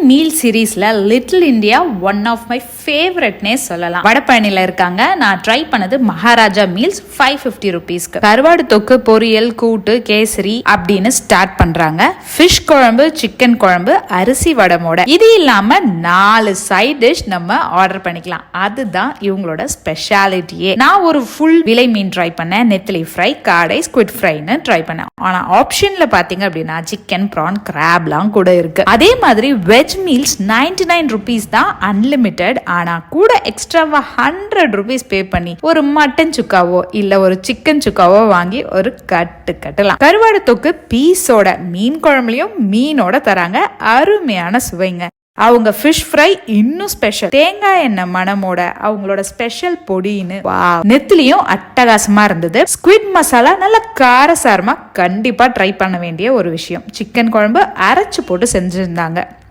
Meal சீரீஸ்ல little India one of my ஃபேவரட்னே சொல்லலாம். வடபழனில இருக்காங்க. நான் ட்ரை பண்ணது மகாராஜா மீல்ஸ் 550 rupeesக்கு. கருவாடு தொக்கு, பொரியல், கூட்டு, கேசரி அப்படின்னு ஸ்டார்ட் பண்றாங்க. ஃபிஷ் குழம்பு, சிக்கன் குழம்பு, அரிசி வடமோட. இது இல்லாம 4 சைட் டிஷ் நம்ம ஆர்டர் பண்ணிக்கலாம். அதுதான் இவங்களோட ஸ்பெஷாலிட்டியே. நான் ஒரு ஃபுல் விலை மீன் ட்ரை பண்ணேன். நெத்திலி ஃப்ரை, காடை, ஸ்குவிட் ஃப்ரைன்னு ட்ரை பண்ணேன். ஆனா ஆப்ஷன்ல பாத்தீங்க அப்படின்னா சிக்கன், ப்ரான், கிராப்லாம் கூட இருக்கு. அதே மாதிரி வெஜ் மீல்ஸ் 99 rupees தான் அன்லிமிட்டெட். ஆனா கூட எக்ஸ்ட்ராவா 100 rupees பே பண்ணி ஒரு மட்டன் சுக்காவோ இல்ல ஒரு சிக்கன் சுக்காவோ வாங்கி ஒரு கட்டலாம். கருவாடு தொக்கு பீஸோட, மீன் குழம்புலயும் மீனோட தராங்க. அருமையான சுவைங்க. அவங்க ஃபிஷ் ஃப்ரை இன்னும் ஸ்பெஷல். தேங்காய் எண்ணெய் மணமோட அவங்களோட ஸ்பெஷல் பொடின்னு நெத்திலியும் அட்டகாசமா இருந்தது. ஸ்குவிட் மசாலா நல்ல காரசாரமா, கண்டிப்பா ட்ரை பண்ண வேண்டிய ஒரு விஷயம். சிக்கன் குழம்பு அரைச்சு போட்டு செஞ்சிருந்தாங்க.